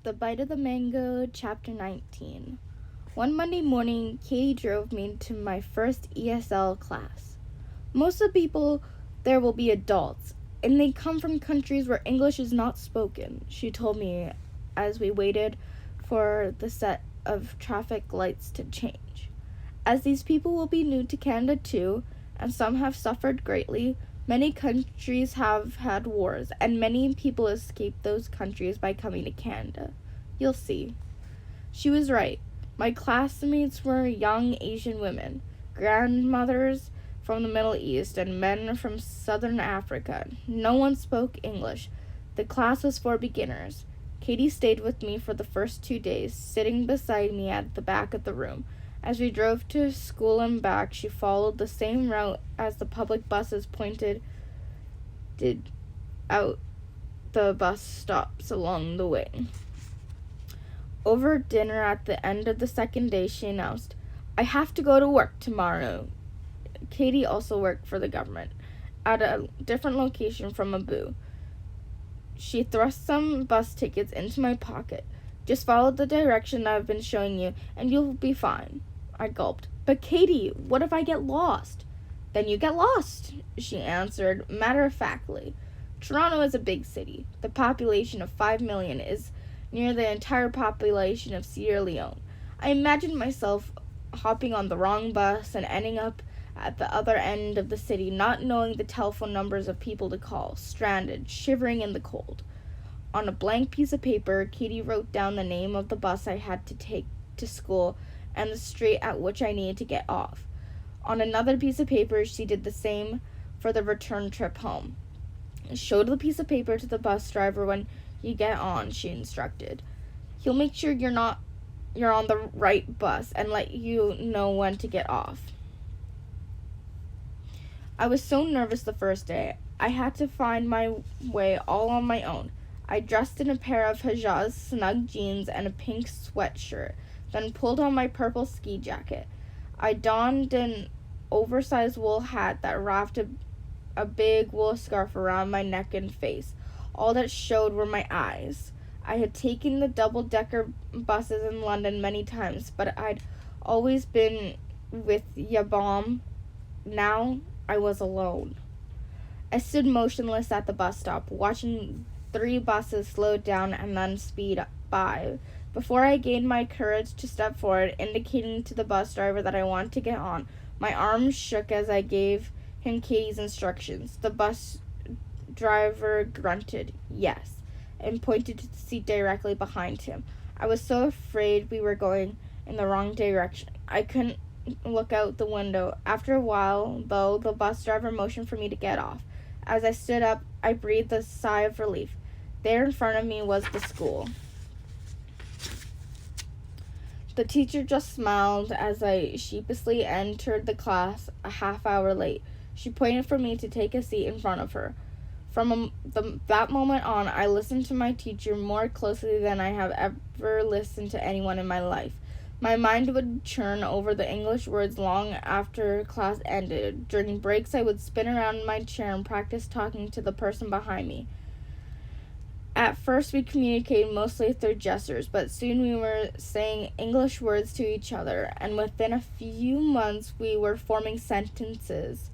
The Bite of the Mango, Chapter 19. One Monday morning, Katie drove me to my first ESL class. Most of the people there will be adults, and they come from countries where English is not spoken, she told me as we waited for the set of traffic lights to change. As these people will be new to Canada too, and some have suffered greatly, many countries have had wars, and many people escape those countries by coming to Canada. You'll see. She was right. My classmates were young Asian women, grandmothers from the Middle East, and men from Southern Africa. No one spoke English. The class was for beginners. Katie stayed with me for the first 2 days, sitting beside me at the back of the room. As we drove to school and back, she followed the same route as the public buses pointed out the bus stops along the way. Over dinner at the end of the second day, she announced, "I have to go to work tomorrow." Katie also worked for the government at a different location from Abu. She thrust some bus tickets into my pocket. "Just follow the direction I've been showing you, and you'll be fine." I gulped. "But Katie, what if I get lost?" "Then you get lost," she answered matter-of-factly. Toronto is a big city. The population of 5 million is near the entire population of Sierra Leone. I imagined myself hopping on the wrong bus and ending up at the other end of the city, not knowing the telephone numbers of people to call, stranded, shivering in the cold. On a blank piece of paper, Katie wrote down the name of the bus I had to take to school and the street at which I needed to get off. On another piece of paper, she did the same for the return trip home. "Show the piece of paper to the bus driver when you get on," she instructed. "He'll make sure you're on the right bus and let you know when to get off." I was so nervous the first day. I had to find my way all on my own. I dressed in a pair of hijaz, snug jeans, and a pink sweatshirt, then pulled on my purple ski jacket. I donned an oversized wool hat that wrapped a big wool scarf around my neck and face. All that showed were my eyes. I had taken the double-decker buses in London many times, but I'd always been with Yabam. Now I was alone. I stood motionless at the bus stop, watching 3 buses slow down and then speed by. Before I gained my courage to step forward, indicating to the bus driver that I wanted to get on, my arms shook as I gave him Katie's instructions. The bus driver grunted, "Yes," and pointed to the seat directly behind him. I was so afraid we were going in the wrong direction. I couldn't look out the window. After a while, though, the bus driver motioned for me to get off. As I stood up, I breathed a sigh of relief. There in front of me was the school. The teacher just smiled as I sheepishly entered the class a half hour late. She pointed for me to take a seat in front of her. From that moment on, I listened to my teacher more closely than I have ever listened to anyone in my life. My mind would churn over the English words long after class ended. During breaks, I would spin around in my chair and practice talking to the person behind me. At first, we communicated mostly through gestures, but soon we were saying English words to each other, and within a few months, we were forming sentences.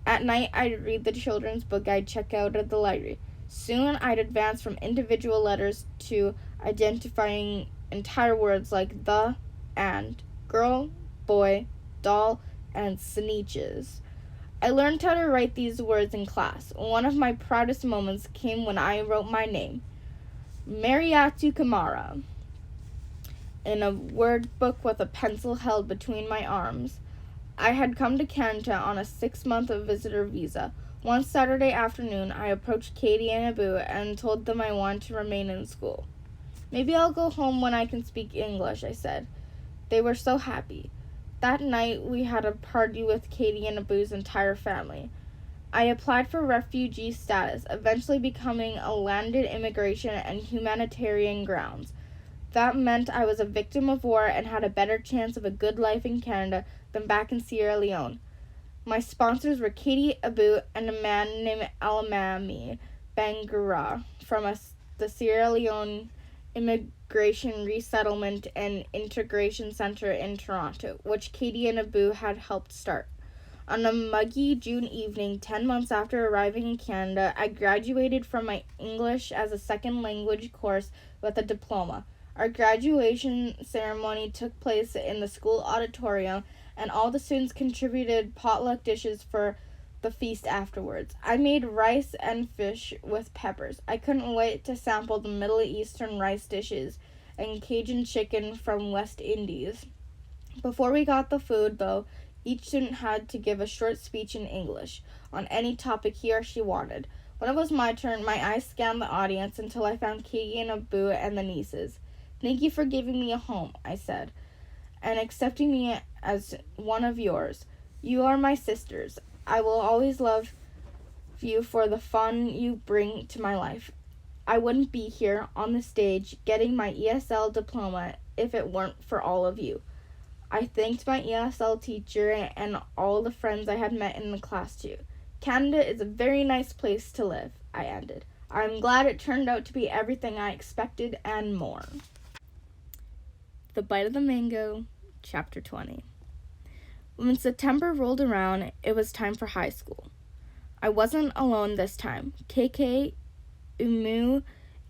At night, I'd read the children's book I'd check out at the library. Soon, I'd advance from individual letters to identifying entire words like the, and, girl, boy, doll, and sneeches. I learned how to write these words in class. One of my proudest moments came when I wrote my name, Mariatu Kamara, in a word book with a pencil held between my arms. I had come to Canada on a 6-month visitor visa. One Saturday afternoon, I approached Katie and Abu and told them I wanted to remain in school. "Maybe I'll go home when I can speak English," I said. They were so happy. That night, we had a party with Katie and Abu's entire family. I applied for refugee status, eventually becoming a landed immigration and humanitarian grounds. That meant I was a victim of war and had a better chance of a good life in Canada than back in Sierra Leone. My sponsors were Katie, Abu, and a man named Alamami Bangura from the Sierra Leone Immigration Resettlement and Integration Center in Toronto, which Katie and Abu had helped start. On a muggy June evening, 10 months after arriving in Canada, I graduated from my English as a second language course with a diploma. Our graduation ceremony took place in the school auditorium, and all the students contributed potluck dishes for the feast afterwards. I made rice and fish with peppers. I couldn't wait to sample the Middle Eastern rice dishes and Cajun chicken from West Indies. Before we got the food, though, each student had to give a short speech in English on any topic he or she wanted. When it was my turn, my eyes scanned the audience until I found Katie and Abu and the nieces. "Thank you for giving me a home," I said, "and accepting me as one of yours. You are my sisters. I will always love you for the fun you bring to my life. I wouldn't be here on the stage getting my ESL diploma if it weren't for all of you." I thanked my ESL teacher and all the friends I had met in the class too. "Canada is a very nice place to live," I ended. "I'm glad it turned out to be everything I expected and more." The Bite of the Mango, Chapter 20. When September rolled around, it was time for high school. I wasn't alone this time. KK, Umu,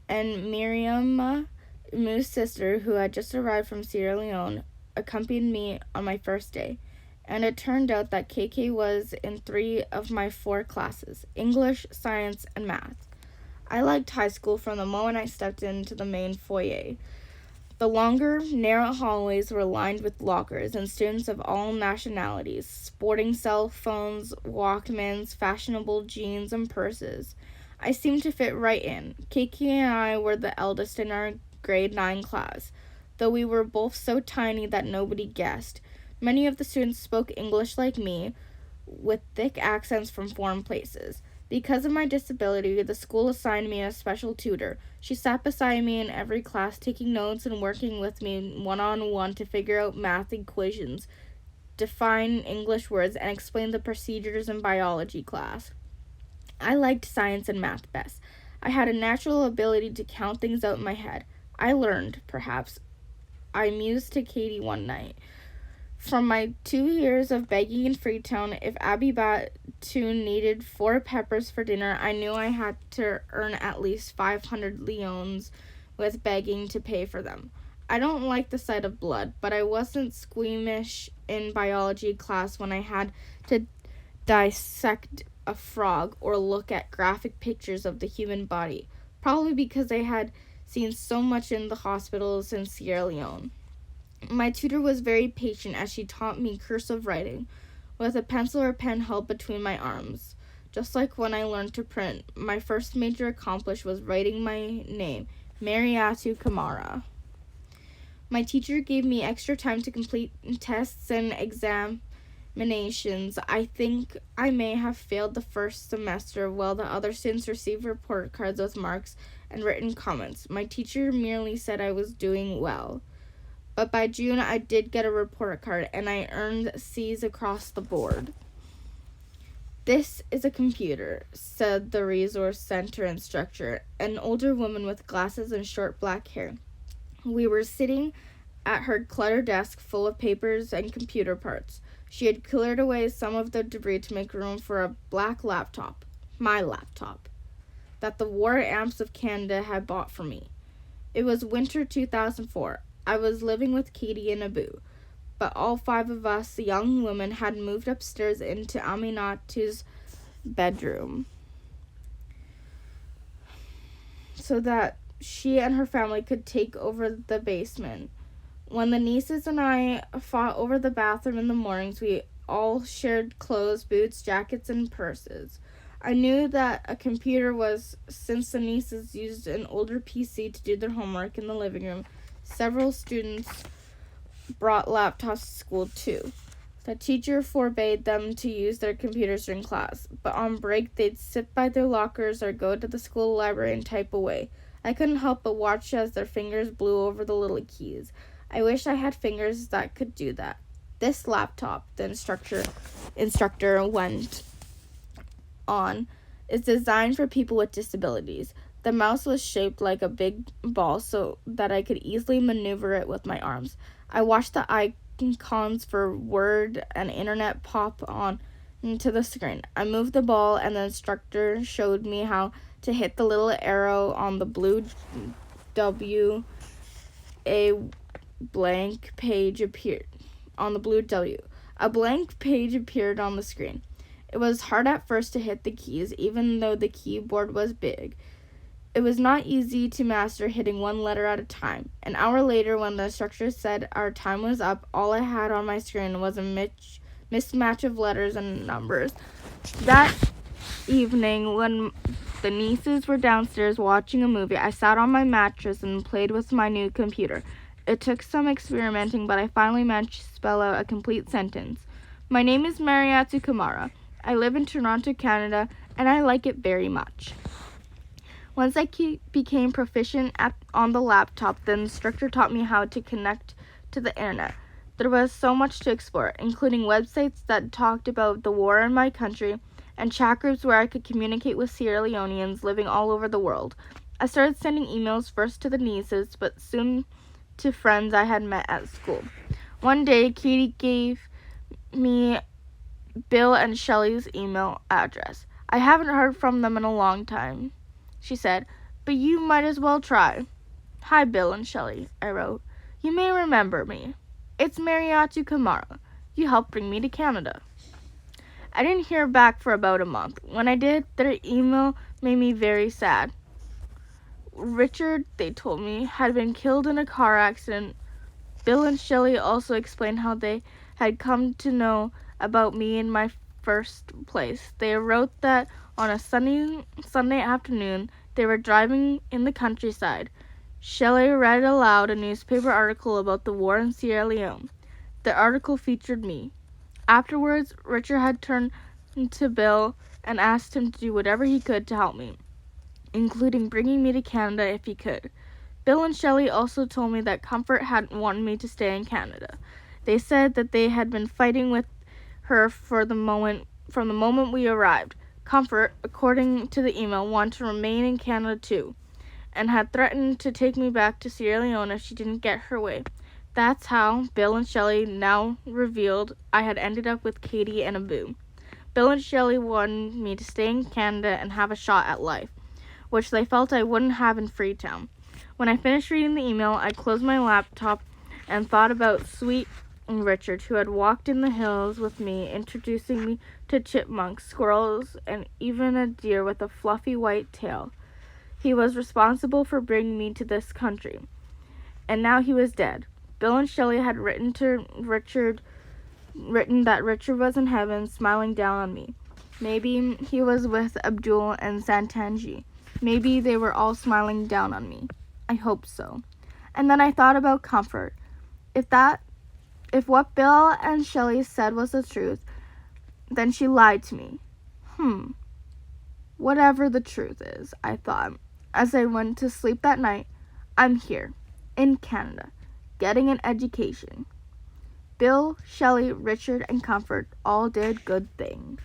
and Miriam, Umu's sister, who had just arrived from Sierra Leone, accompanied me on my first day, and it turned out that KK was in 3 of my 4 classes: English, Science, and Math. I liked high school from the moment I stepped into the main foyer. The longer, narrow hallways were lined with lockers and students of all nationalities, sporting cell phones, Walkmans, fashionable jeans, and purses. I seemed to fit right in. KK and I were the eldest in our grade 9 class, though we were both so tiny that nobody guessed. Many of the students spoke English like me, with thick accents from foreign places. Because of my disability, the school assigned me a special tutor. She sat beside me in every class, taking notes and working with me one-on-one to figure out math equations, define English words, and explain the procedures in biology class. I liked science and math best. I had a natural ability to count things out in my head. I learned, perhaps, I mused to Katie one night. From my 2 years of begging in Freetown, if Abby Batu needed 4 peppers for dinner, I knew I had to earn at least 500 leones with begging to pay for them. I don't like the sight of blood, but I wasn't squeamish in biology class when I had to dissect a frog or look at graphic pictures of the human body, probably because I had seen so much in the hospitals in Sierra Leone. My tutor was very patient as she taught me cursive writing, with a pencil or pen held between my arms. Just like when I learned to print, my first major accomplishment was writing my name, Mariatu Kamara. My teacher gave me extra time to complete tests and examinations. I think I may have failed the first semester while the other students received report cards with marks and written comments. My teacher merely said I was doing well. But by June, I did get a report card, and I earned C's across the board. "This is a computer," said the resource center instructor, an older woman with glasses and short black hair. We were sitting at her cluttered desk full of papers and computer parts. She had cleared away some of the debris to make room for a black laptop, my laptop, that the War Amps of Canada had bought for me. It was winter 2004. I was living with Katie and Abu, but all 5 of us young women had moved upstairs into Aminatu's bedroom so that she and her family could take over the basement. When the nieces and I fought over the bathroom in the mornings, we all shared clothes, boots, jackets, and purses. I knew that a computer was, since the nieces used an older PC to do their homework in the living room. Several students brought laptops to school too. The teacher forbade them to use their computers during class, but on break they'd sit by their lockers or go to the school library and type away. I couldn't help but watch as their fingers blew over the little keys. I wish I had fingers that could do that. "This laptop," the instructor went on, "is designed for people with disabilities. The mouse was shaped like a big ball so that I could easily maneuver it with my arms. I watched the icons for Word and Internet pop on to the screen. I moved the ball, and the instructor showed me how to hit the little arrow on the blue W. A blank page appeared on the blue W. A blank page appeared on the screen. It was hard at first to hit the keys, even though the keyboard was big. It was not easy to master hitting one letter at a time. An hour later, when the instructor said our time was up, all I had on my screen was a mismatch of letters and numbers. That evening, when the nieces were downstairs watching a movie, I sat on my mattress and played with my new computer. It took some experimenting, but I finally managed to spell out a complete sentence. My name is Mariatu Kamara. I live in Toronto, Canada, and I like it very much. Once I became proficient on the laptop, the instructor taught me how to connect to the internet. There was so much to explore, including websites that talked about the war in my country and chat groups where I could communicate with Sierra Leoneans living all over the world. I started sending emails first to the nieces, but soon to friends I had met at school. One day, Katie gave me Bill and Shelley's email address. I haven't heard from them in a long time, she said, but you might as well try. Hi, Bill and Shelley, I wrote. You may remember me. It's Mariatu Kamara. You helped bring me to Canada. I didn't hear back for about a month. When I did, their email made me very sad. Richard, they told me, had been killed in a car accident. Bill and Shelley also explained how they had come to know about me in my first place. They wrote that on a sunny Sunday afternoon, they were driving in the countryside. Shelley read aloud a newspaper article about the war in Sierra Leone. The article featured me. Afterwards, Richard had turned to Bill and asked him to do whatever he could to help me, including bringing me to Canada if he could. Bill and Shelley also told me that Comfort hadn't wanted me to stay in Canada. They said that they had been fighting with her from the moment we arrived. Comfort, according to the email, wanted to remain in Canada too, and had threatened to take me back to Sierra Leone if she didn't get her way. That's how Bill and Shelley now revealed I had ended up with Katie and Abu. Bill and Shelley wanted me to stay in Canada and have a shot at life, which they felt I wouldn't have in Freetown. When I finished reading the email, I closed my laptop and thought about Sweet and Richard, who had walked in the hills with me, introducing me to chipmunks, squirrels, and even a deer with a fluffy white tail. He was responsible for bringing me to this country, and now he was dead. Bill and Shelley had written that Richard was in heaven, smiling down on me. Maybe he was with Abdul and Santanji. Maybe they were all smiling down on me. I hope so. And then I thought about Comfort. If what Bill and Shelley said was the truth, then she lied to me. Whatever the truth is, I thought, as I went to sleep that night, I'm here, in Canada, getting an education. Bill, Shelley, Richard, and Comfort all did good things.